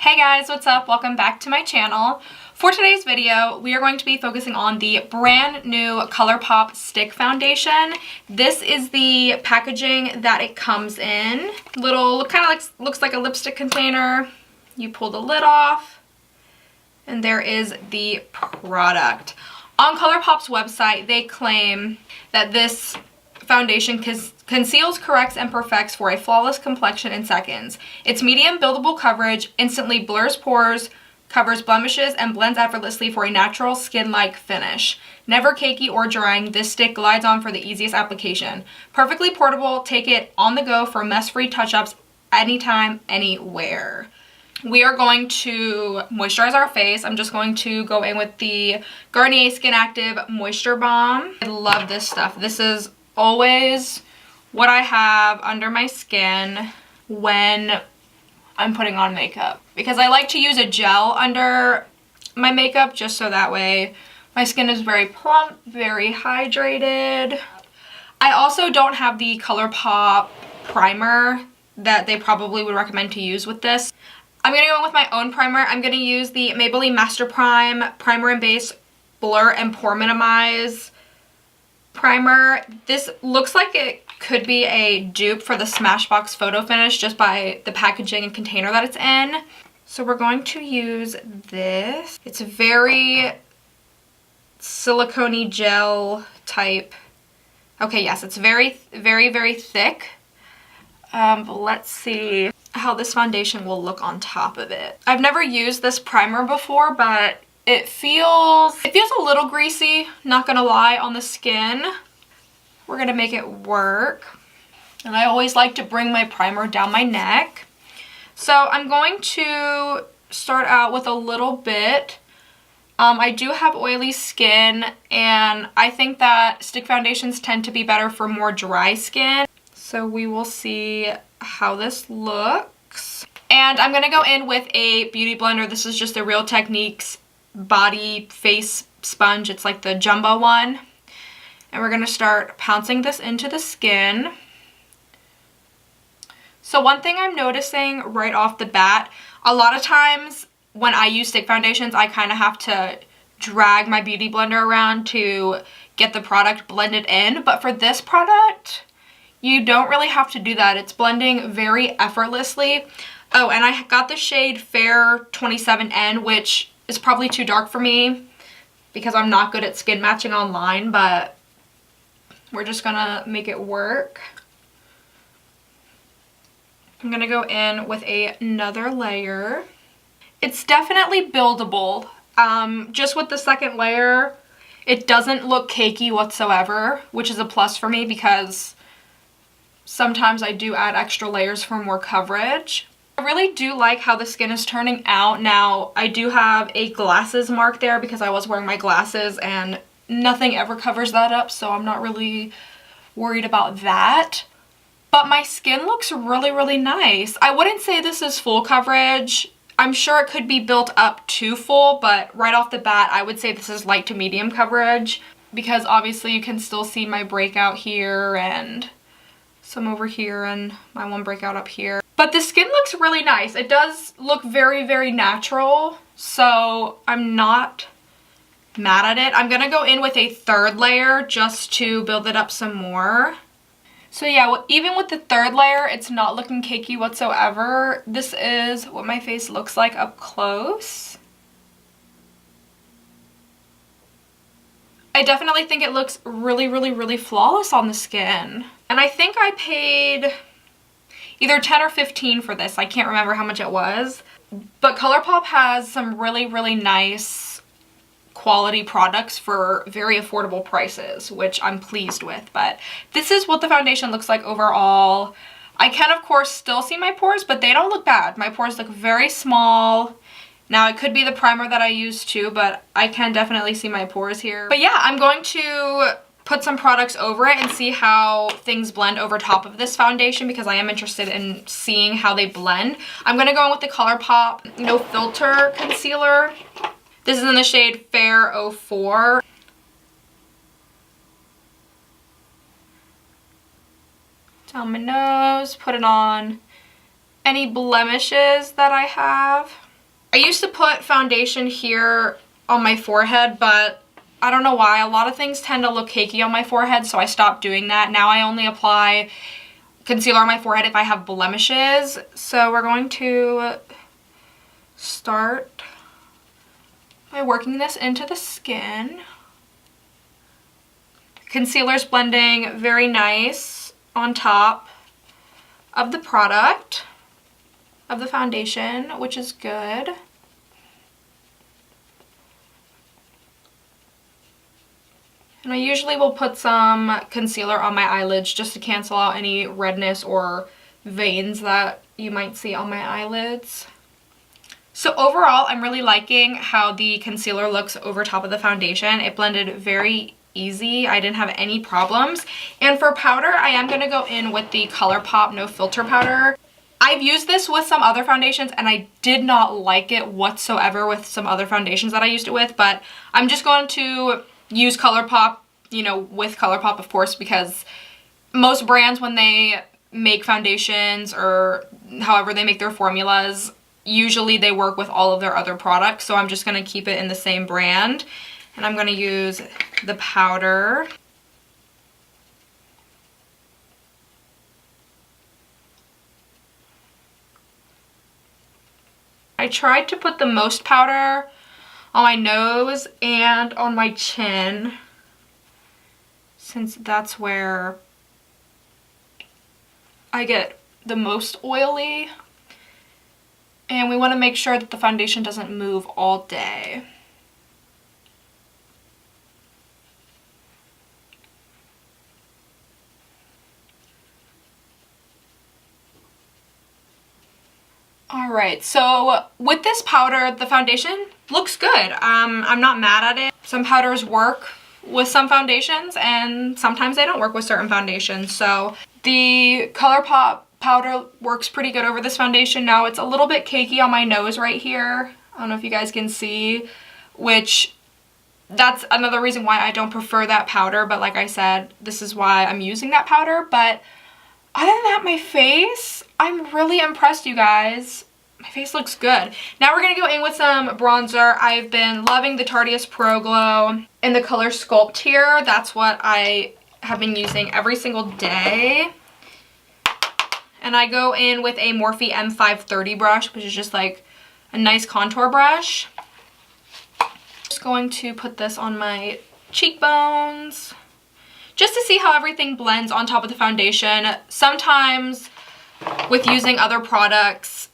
Hey guys, what's up? Welcome back to my channel. For today's video, we are going to be focusing on the brand new Colourpop stick foundation. This is the packaging that it comes in. Little, kind of like, looks like a lipstick container. You pull the lid off, and there is the product. On Colourpop's website, they claim that this foundation conceals, corrects, and perfects for a flawless complexion in seconds. Its medium buildable coverage instantly blurs pores, covers blemishes, and blends effortlessly for a natural skin-like finish. Never cakey or drying, this stick glides on for the easiest application. Perfectly portable, take it on the go for mess-free touch-ups anytime, anywhere. We are going to moisturize our face. I'm just going to go in with the Garnier Skin Active Moisture Balm. I love this stuff. This is always what I have under my skin when I'm putting on makeup, because I like to use a gel under my makeup just so that way my skin is very plump, very hydrated. I also don't have the Colourpop primer that they probably would recommend to use with this. I'm going to go in with my own primer. I'm going to use the Maybelline Master Prime Primer and Base Blur and Pore Minimize primer. This looks like it could be a dupe for the Smashbox Photo Finish just by the packaging and container that it's in. So we're going to use this. It's very silicone-y gel type. Okay, yes, it's very thick. But let's see how this foundation will look on top of it. I've never used this primer before, but it feels a little greasy, not gonna lie, on the skin. We're gonna make it work. And I always like to bring my primer down my neck. So I'm going to start out with a little bit. I do have oily skin, and I think that stick foundations tend to be better for more dry skin. So we will see how this looks. And I'm gonna go in with a beauty blender. This is just a Real Techniques body face sponge. It's like the jumbo one. And we're gonna start pouncing this into the skin. So one thing I'm noticing right off the bat, a lot of times when I use stick foundations, I kind of have to drag my beauty blender around to get the product blended in. But for this product, you don't really have to do that. It's blending very effortlessly. Oh, and I got the shade Fair 27N, which is probably too dark for me because I'm not good at skin matching online, but we're just gonna make it work. I'm gonna go in with another layer. It's definitely buildable. Just with the second layer, it doesn't look cakey whatsoever, which is a plus for me because sometimes I do add extra layers for more coverage. I really do like how the skin is turning out. Now, I do have a glasses mark there because I was wearing my glasses and nothing ever covers that up, so I'm not really worried about that. But my skin looks really nice. I wouldn't say this is full coverage. I'm sure it could be built up to full, but right off the bat, I would say this is light to medium coverage because obviously you can still see my breakout here and some over here and my one breakout up here. But the skin looks really nice. It does look very natural, so I'm not mad at it. I'm gonna go in with a third layer just to build it up some more. So yeah, even with the third layer, it's not looking cakey whatsoever. This is what my face looks like up close. I definitely think it looks really flawless on the skin. And I think I paid either 10 or 15 for this. I can't remember how much it was. But Colourpop has some really nice quality products for very affordable prices, which I'm pleased with. But this is what the foundation looks like overall. I can, of course, still see my pores, but they don't look bad. My pores look very small. Now, it could be the primer that I use too, but I can definitely see my pores here. But yeah, I'm going to put some products over it and see how things blend over top of this foundation because I am interested in seeing how they blend. I'm going to go in with the Colourpop No Filter Concealer. This is in the shade Fair 04. Down my nose, put it on any blemishes that I have. I used to put foundation here on my forehead, but I don't know why. A lot of things tend to look cakey on my forehead, so I stopped doing that. Now I only apply concealer on my forehead if I have blemishes. So we're going to start by working this into the skin. Concealer's blending very nice on top of the product, of the foundation, which is good. And I usually will put some concealer on my eyelids just to cancel out any redness or veins that you might see on my eyelids. So overall, I'm really liking how the concealer looks over top of the foundation. It blended very easy. I didn't have any problems. And for powder, I am going to go in with the Colourpop No Filter powder. I've used this with some other foundations and I did not like it whatsoever with some other foundations that I used it with, but I'm just going to use Colourpop, you know, with Colourpop of course, because most brands when they make foundations or however they make their formulas, usually they work with all of their other products, so I'm just going to keep it in the same brand. And I'm going to use the powder. I tried to put the most powder on my nose and on my chin, since that's where I get the most oily. And we want to make sure that the foundation doesn't move all day. Alright, so with this powder, the foundation looks good. I'm not mad at it. Some powders work with some foundations and sometimes they don't work with certain foundations. So the Colourpop powder works pretty good over this foundation. Now it's a little bit cakey on my nose right here. I don't know if you guys can see, which that's another reason why I don't prefer that powder. But like I said, this is why I'm using that powder. But other than that, my face, I'm really impressed, you guys. My face looks good. Now we're going to go in with some bronzer. I've been loving the Tarteist Pro Glow in the color Sculpt here. That's what I have been using every single day. And I go in with a Morphe M530 brush, which is just like a nice contour brush. Just going to put this on my cheekbones, just to see how everything blends on top of the foundation. Sometimes with using other products,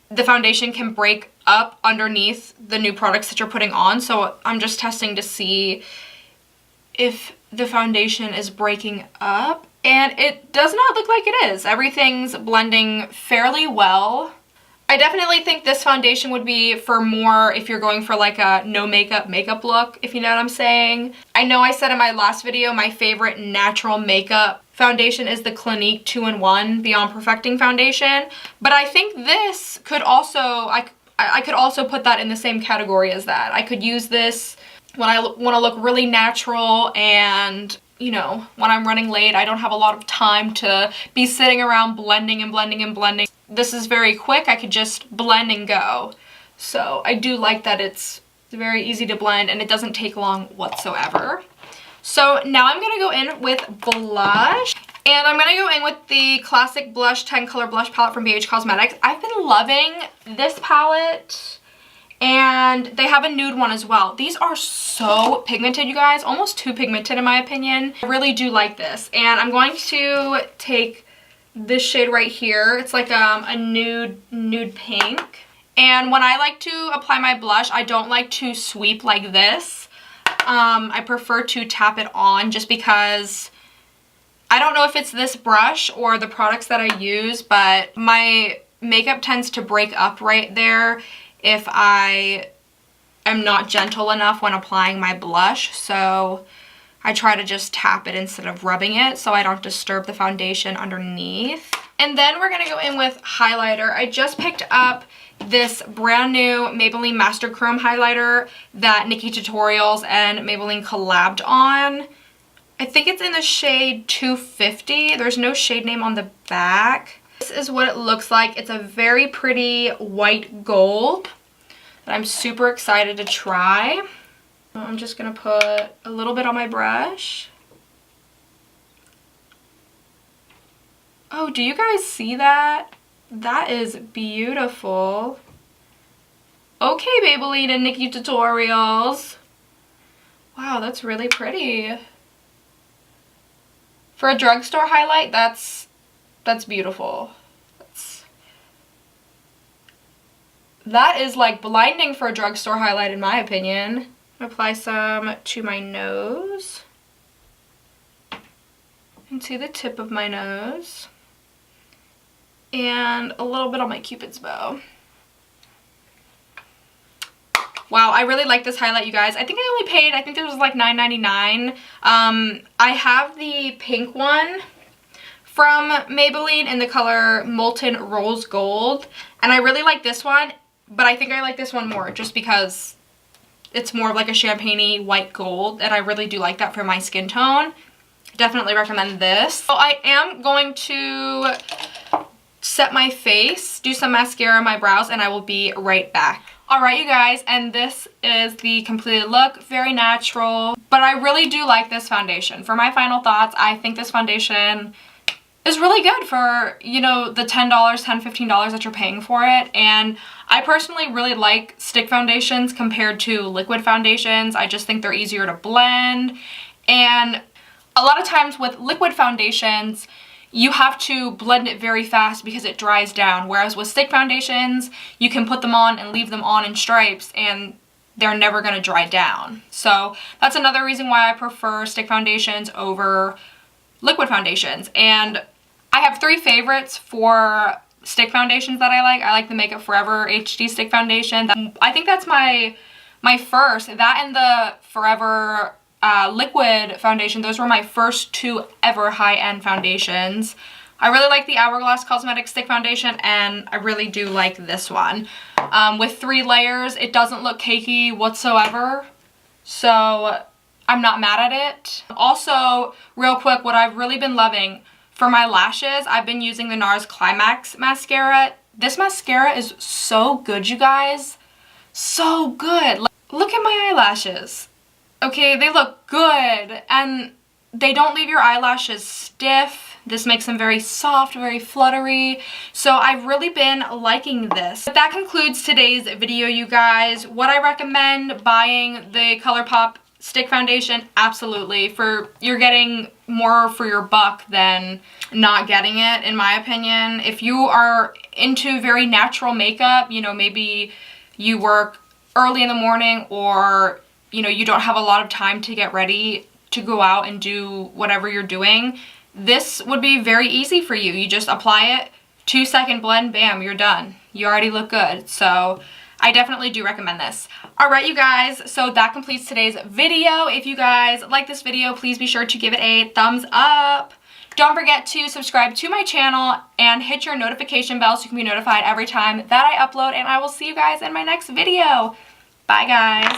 the foundation can break up underneath the new products that you're putting on. So I'm just testing to see if the foundation is breaking up. And it does not look like it is. Everything's blending fairly well. I definitely think this foundation would be for more if you're going for like a no makeup look, if you know what I'm saying. I know I said in my last video my favorite natural makeup foundation is the Clinique 2-in-1 Beyond Perfecting foundation, but I think this could also, I could also put that in the same category as that. I could use this when I want to look really natural, and you know, when I'm running late, I don't have a lot of time to be sitting around blending and blending and blending. This is very quick. I could just blend and go. So I do like that it's very easy to blend and it doesn't take long whatsoever. So now I'm going to go in with blush. And I'm going to go in with the Classic Blush 10 Color Blush Palette from BH Cosmetics. I've been loving this palette. And they have a nude one as well. These are so pigmented, you guys. Almost too pigmented in my opinion. I really do like this. And I'm going to take this shade right here. It's like a nude pink. And when I like to apply my blush, I don't like to sweep like this. I prefer to tap it on just because I don't know if it's this brush or the products that I use, but my makeup tends to break up right there if I am not gentle enough when applying my blush. So I try to just tap it instead of rubbing it so I don't disturb the foundation underneath. And then we're going to go in with highlighter. I just picked up this brand new Maybelline Master Chrome highlighter that Nikki Tutorials and Maybelline collabed on. I think it's in the shade 250. There's no shade name on the back. This is what it looks like. It's a very pretty white gold. that I'm super excited to try. I'm just gonna put a little bit on my brush. Oh, do you guys see that? That is beautiful. Okay, Maybelline and Nikki Tutorials. Wow, that's really pretty. For a drugstore highlight, that's beautiful. That is like blinding for a drugstore highlight in my opinion. Apply some to my nose. And to the tip of my nose. And a little bit on my Cupid's bow. Wow, I really like this highlight, you guys. I think I only paid, I think it was like $9.99. I have the pink one from Maybelline in the color Molten Rose Gold. And I really like this one, but I think I like this one more just because it's more of like a champagne-y white gold. And I really do like that for my skin tone. Definitely recommend this. So I am going to set my face, do some mascara on my brows, and I will be right back. Alright, you guys, and this is the completed look. Very natural, but I really do like this foundation. For my final thoughts, I think this foundation is really good for, you know, the $10, $10, $15 that you're paying for it. And I personally really like stick foundations compared to liquid foundations. I just think they're easier to blend. And a lot of times with liquid foundations, you have to blend it very fast because it dries down. Whereas with stick foundations, you can put them on and leave them on in stripes and they're never going to dry down. So that's another reason why I prefer stick foundations over liquid foundations. And I have 3 favorites for stick foundations that I like. I like the Makeup Forever HD stick foundation. I think that's my first. That and the Forever liquid foundation. Those were my first 2 ever high-end foundations. I really like the Hourglass Cosmetics stick foundation, and I really do like this one. With 3 layers, it doesn't look cakey whatsoever, so I'm not mad at it. Also, real quick, what I've really been loving for my lashes, I've been using the NARS Climax mascara. This mascara is so good, you guys. So good. Look at my eyelashes. Okay, they look good, and they don't leave your eyelashes stiff. This makes them very soft, very fluttery. So I've really been liking this. But that concludes today's video, you guys. Would I recommend buying the Colourpop stick foundation? Absolutely. You're getting more for your buck than not getting it, in my opinion. If you are into very natural makeup, you know, maybe you work early in the morning, or you know, you don't have a lot of time to get ready to go out and do whatever you're doing, this would be very easy for you. You just apply it, 2-second blend, bam, you're done. You already look good. So I definitely do recommend this. Alright, you guys, so that completes today's video. If you guys like this video, please be sure to give it a thumbs up. Don't forget to subscribe to my channel and hit your notification bell so you can be notified every time that I upload, and I will see you guys in my next video. Bye, guys.